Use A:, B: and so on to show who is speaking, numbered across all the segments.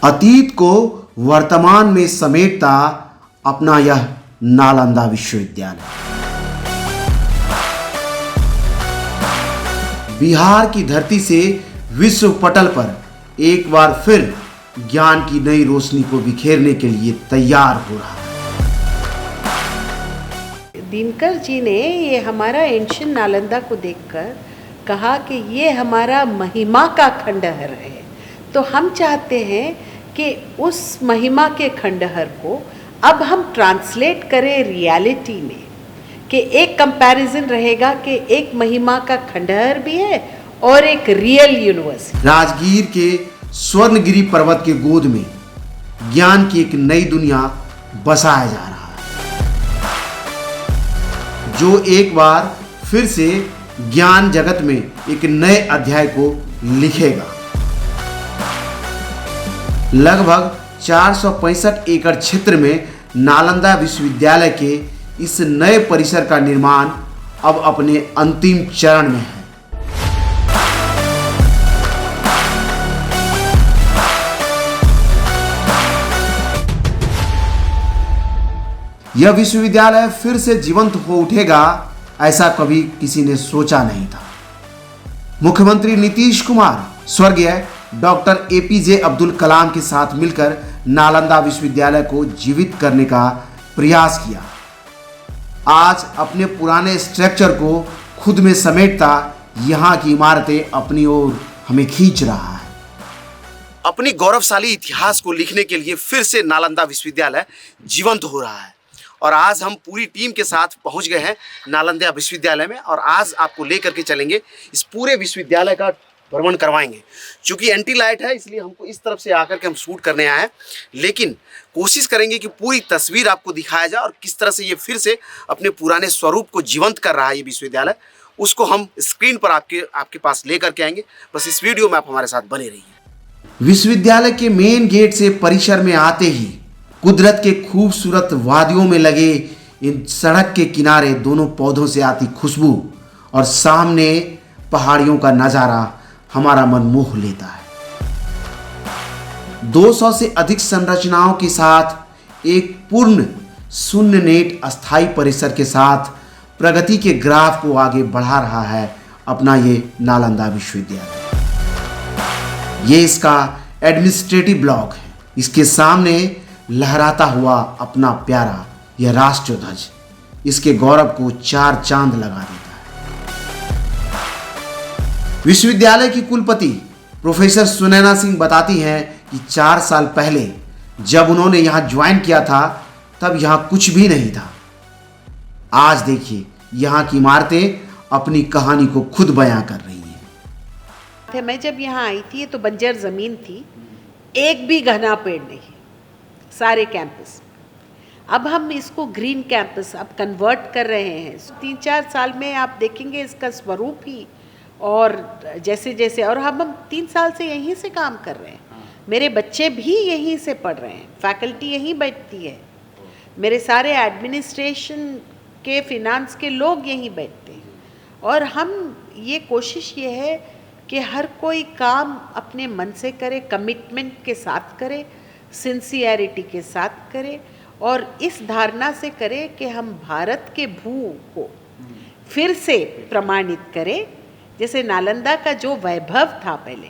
A: अतीत को वर्तमान में समेटता अपना यह नालंदा विश्वविद्यालय बिहार की धरती से विश्व पटल पर एक बार फिर ज्ञान की नई रोशनी को बिखेरने के लिए तैयार हो रहा है।
B: दिनकर जी ने ये हमारा एंशियंट नालंदा को देखकर कहा कि ये हमारा महिमा का खंडहर है। तो हम चाहते हैं कि उस महिमा के खंडहर को अब हम ट्रांसलेट करें रियलिटी में, कि एक कंपैरिजन रहेगा कि एक महिमा का खंडहर भी है और एक रियल यूनिवर्सिटी।
A: राजगीर के स्वर्णगिरी पर्वत के गोद में ज्ञान की एक नई दुनिया बसाया जा रहा है, जो एक बार फिर से ज्ञान जगत में एक नए अध्याय को लिखेगा। लगभग 465 एकड़ क्षेत्र में नालंदा विश्वविद्यालय के इस नए परिसर का निर्माण अब अपने अंतिम चरण में है। यह विश्वविद्यालय फिर से जीवंत हो उठेगा, ऐसा कभी किसी ने सोचा नहीं था। मुख्यमंत्री नीतीश कुमार स्वर्गीय डॉक्टर एपीजे अब्दुल कलाम के साथ मिलकर नालंदा विश्वविद्यालय को जीवित करने का प्रयास किया। आज अपने पुराने स्ट्रक्चर को खुद में समेटता यहाँ की इमारतें अपनी ओर हमें खींच रहा है। अपनी गौरवशाली इतिहास को लिखने के लिए फिर से नालंदा विश्वविद्यालय जीवंत हो रहा है और आज हम पूरी टीम के साथ पहुंच गए हैं नालंदा विश्वविद्यालय में और आज आपको लेकर के चलेंगे, इस पूरे विश्वविद्यालय का भ्रमण करवाएंगे। चूंकि एंटी लाइट है इसलिए हमको इस तरफ से आकर के हम शूट करने आए हैं, लेकिन कोशिश करेंगे कि पूरी तस्वीर आपको दिखाया जाए और किस तरह से ये फिर से अपने पुराने स्वरूप को जीवंत कर रहा है। ये विश्वविद्यालय उसको हम स्क्रीन पर आपके पास लेकर के आएंगे। बस इस वीडियो में आप हमारे साथ बने रहिए। विश्वविद्यालय के मेन गेट से परिसर में आते ही कुदरत के खूबसूरत वादियों में लगे इन सड़क के किनारे दोनों पौधों से आती खुशबू और सामने पहाड़ियों का नज़ारा हमारा मन मोह लेता है। 200 से अधिक संरचनाओं के साथ एक पूर्ण शून्य नेट अस्थायी परिसर के साथ प्रगति के ग्राफ को आगे बढ़ा रहा है अपना ये नालंदा विश्वविद्यालय। ये इसका एडमिनिस्ट्रेटिव ब्लॉक है। इसके सामने लहराता हुआ अपना प्यारा यह राष्ट्रीय ध्वज इसके गौरव को चार चांद लगा देता है। विश्वविद्यालय की कुलपति प्रोफेसर सुनैना सिंह बताती हैं कि 4 साल पहले जब उन्होंने यहाँ ज्वाइन किया था तब यहाँ कुछ भी नहीं था। आज देखिए यहाँ की इमारतें अपनी कहानी को खुद बयां कर रही हैं।
B: मैं जब यहाँ आई थी तो बंजर ज़मीन थी, एक भी घना पेड़ नहीं, सारे कैंपस। अब हम इसको ग्रीन कैंपस अब कन्वर्ट कर रहे हैं। 3-4 साल में आप देखेंगे इसका स्वरूप ही और जैसे जैसे और हम 3 साल से यहीं से काम कर रहे हैं। मेरे बच्चे भी यहीं से पढ़ रहे हैं, फैकल्टी यहीं बैठती है, मेरे सारे एडमिनिस्ट्रेशन के फिनांस के लोग यहीं बैठते हैं और हम ये कोशिश ये है कि हर कोई काम अपने मन से करे, कमिटमेंट के साथ करे, सिंसियरिटी के साथ करे और इस धारणा से करे कि हम भारत के भू को फिर से प्रमाणित करें। जैसे नालंदा का जो वैभव था पहले,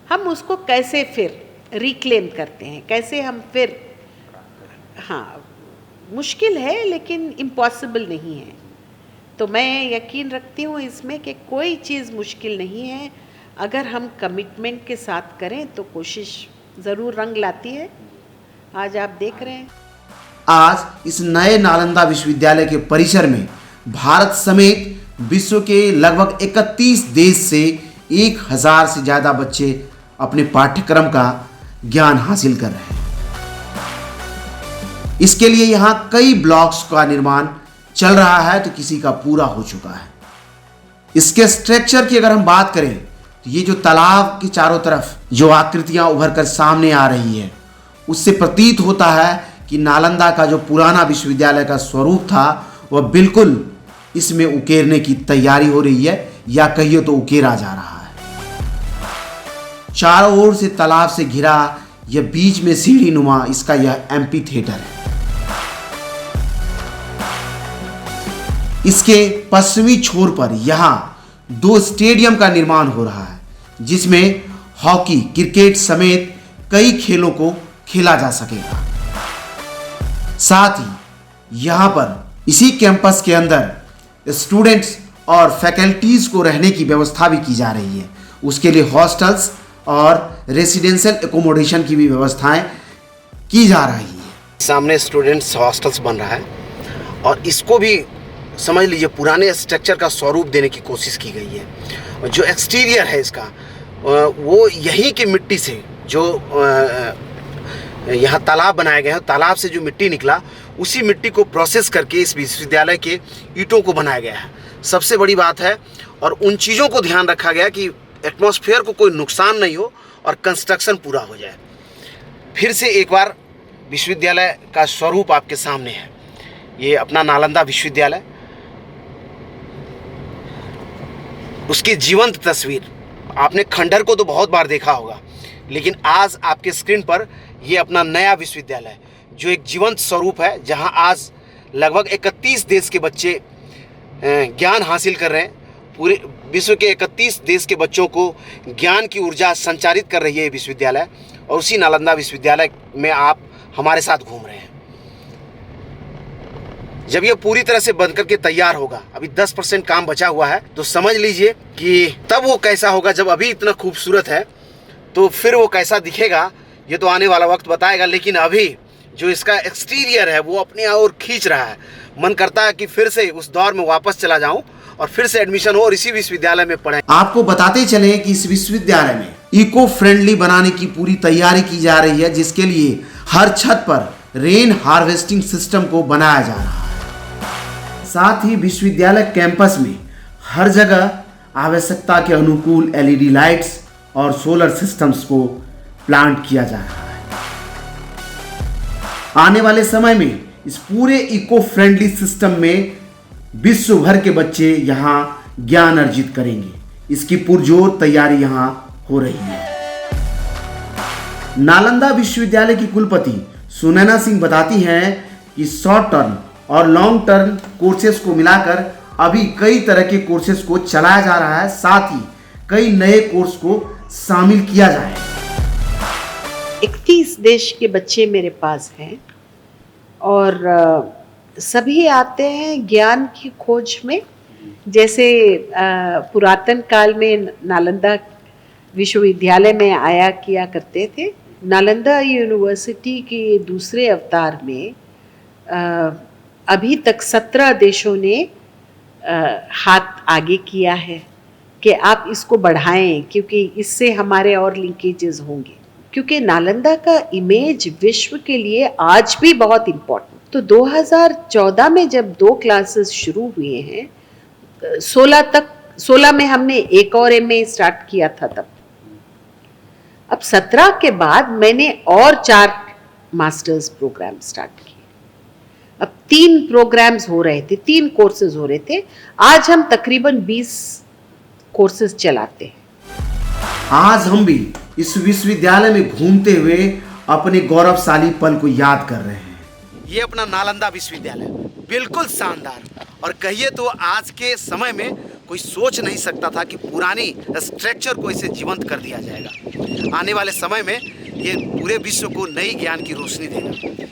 B: हम उसको कैसे फिर रिक्लेम करते हैं, कैसे हम फिर, हाँ मुश्किल है लेकिन इम्पॉसिबल नहीं है। तो मैं यकीन रखती हूँ इसमें कि कोई चीज़ मुश्किल नहीं है, अगर हम कमिटमेंट के साथ करें तो कोशिश ज़रूर रंग लाती है। आज आप देख रहे हैं।
A: आज इस नए नालंदा विश्वविद्यालय के परिसर में भारत समेत विश्व के लगभग 31 देश से 1000 से ज़्यादा बच्चे अपने पाठ्यक्रम का ज्ञान हासिल कर रहे हैं। इसके लिए यहाँ कई ब्लॉक्स का निर्माण चल रहा है तो किसी का पूरा हो चुका है। इसके स्ट्रक्चर की अगर हम बात करें तो ये जो तालाब के चारों तरफ जो आकृतियां उभर कर सामने आ रही है उससे प्रतीत होता है कि नालंदा का जो पुराना विश्वविद्यालय का स्वरूप था वह बिल्कुल इसमें उकेरने की तैयारी हो रही है या कहिए तो उकेरा जा रहा है। चारों ओर से तालाब से घिरा यह बीच में सीढ़ी नुमा इसका यह एम्पी थिएटर है। इसके पश्चिमी छोर पर यहाँ 2 स्टेडियम का निर्माण हो रहा है, जिसमें हॉकी, क्रिकेट समेत कई खेलों को खेला जा सकेगा। साथ ही यहाँ पर इसी कैंपस के अंदर स्टूडेंट्स और फैकल्टीज को रहने की व्यवस्था भी की जा रही है। उसके लिए हॉस्टल्स और रेसिडेंशियल एकोमोडेशन की भी व्यवस्थाएं की जा रही है।
C: सामने स्टूडेंट्स हॉस्टल्स बन रहा है और इसको भी समझ लीजिए पुराने स्ट्रक्चर का स्वरूप देने की कोशिश की गई है। जो एक्सटीरियर है इसका वो यहीं की मिट्टी से, जो यहाँ तालाब बनाए गए हैं, तालाब से जो मिट्टी निकला उसी मिट्टी को प्रोसेस करके इस विश्वविद्यालय के ईंटों को बनाया गया है। सबसे बड़ी बात है, और उन चीज़ों को ध्यान रखा गया कि एटमॉस्फेयर को कोई नुकसान नहीं हो और कंस्ट्रक्शन पूरा हो जाए। फिर से एक बार विश्वविद्यालय का स्वरूप आपके सामने है। ये अपना नालंदा विश्वविद्यालय, उसकी जीवंत तस्वीर। आपने खंडर को तो बहुत बार देखा होगा, लेकिन आज आपके स्क्रीन पर ये अपना नया विश्वविद्यालय जो एक जीवंत स्वरूप है, जहां आज लगभग 31 देश के बच्चे ज्ञान हासिल कर रहे हैं। पूरे विश्व के 31 देश के बच्चों को ज्ञान की ऊर्जा संचारित कर रही है ये विश्वविद्यालय, और उसी नालंदा विश्वविद्यालय में आप हमारे साथ घूम रहे हैं। जब ये पूरी तरह से बन करके तैयार होगा, अभी 10% काम बचा हुआ है, तो समझ लीजिए कि तब वो कैसा होगा। जब अभी इतना खूबसूरत है तो फिर वो कैसा दिखेगा ये तो आने वाला वक्त बताएगा। लेकिन अभी जो इसका एक्सटीरियर है वो अपने ओर खींच रहा है। मन करता है कि फिर से उस दौर में वापस चला जाऊं और फिर से एडमिशन हो और इसी विश्वविद्यालय में पढ़ें।
A: आपको बताते चले कि इस विश्वविद्यालय में इको फ्रेंडली बनाने की पूरी तैयारी की जा रही है, जिसके लिए हर छत पर रेन हार्वेस्टिंग सिस्टम को बनाया जा रहा है। साथ ही विश्वविद्यालय कैंपस में हर जगह आवश्यकता के अनुकूल LED लाइट्स और सोलर सिस्टम्स को प्लांट किया जा रहा है। आने वाले समय में इस पूरे इको फ्रेंडली सिस्टम में विश्व भर के बच्चे यहाँ ज्ञान अर्जित करेंगे। इसकी पुरजोर तैयारी यहाँ हो रही है। नालंदा विश्वविद्यालय की कुलपति सुनैना सिंह बताती हैं कि शॉर्ट टर्म और लॉन्ग टर्म कोर्सेज को मिलाकर अभी कई तरह के कोर्सेज को चलाया जा रहा है। साथ ही कई नए कोर्स को शामिल किया जाएगा।
B: 31 देश के बच्चे मेरे पास हैं और सभी आते हैं ज्ञान की खोज में। जैसे पुरातन काल में नालंदा विश्वविद्यालय में आया किया करते थे। नालंदा यूनिवर्सिटी के दूसरे अवतार में अभी तक 17 देशों ने हाथ आगे किया है कि आप इसको बढ़ाएं, क्योंकि इससे हमारे और लिंकेजेस होंगे। क्योंकि नालंदा का इमेज विश्व के लिए आज भी बहुत इम्पोर्टेंट। तो 2014 में जब 2 क्लासेस शुरू हुए हैं, 16 में हमने एक और MA स्टार्ट किया था तब। अब 17 के बाद मैंने और 4 मास्टर्स प्रोग्राम स्टार्ट किए। अब 3 प्रोग्राम्स हो रहे थे, 3 कोर्सेज हो रहे थे। आज हम तकरीबन 20 कोर्सेज चलाते हैं।
A: आज हम भी इस विश्वविद्यालय में घूमते हुए अपने गौरवशाली पल को याद कर रहे हैं।
C: ये अपना नालंदा विश्वविद्यालय बिल्कुल शानदार, और कहिए तो आज के समय में कोई सोच नहीं सकता था कि पुरानी स्ट्रक्चर को इसे जीवंत कर दिया जाएगा। आने वाले समय में ये पूरे विश्व को नई ज्ञान की रोशनी देगा।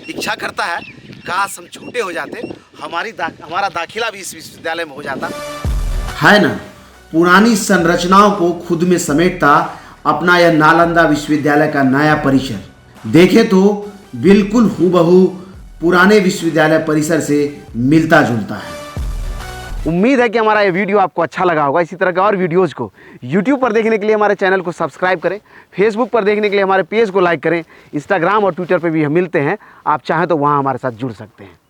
C: इच्छा करता है काश हम छोटे हो जाते, हमारा दाखिला भी इस विश्वविद्यालय में हो जाता।
A: है ना, पुरानी संरचनाओं को खुद में समेटता अपना यह नालंदा विश्वविद्यालय का नया परिसर देखे तो बिल्कुल हूबहू पुराने विश्वविद्यालय परिसर से मिलता जुलता है।
C: उम्मीद है कि हमारा ये वीडियो आपको अच्छा लगा होगा। इसी तरह के और वीडियोज़ को YouTube पर देखने के लिए हमारे चैनल को सब्सक्राइब करें, Facebook पर देखने के लिए हमारे पेज को लाइक करें, Instagram और Twitter पर भी हम मिलते हैं। आप चाहें तो वहाँ हमारे साथ जुड़ सकते हैं।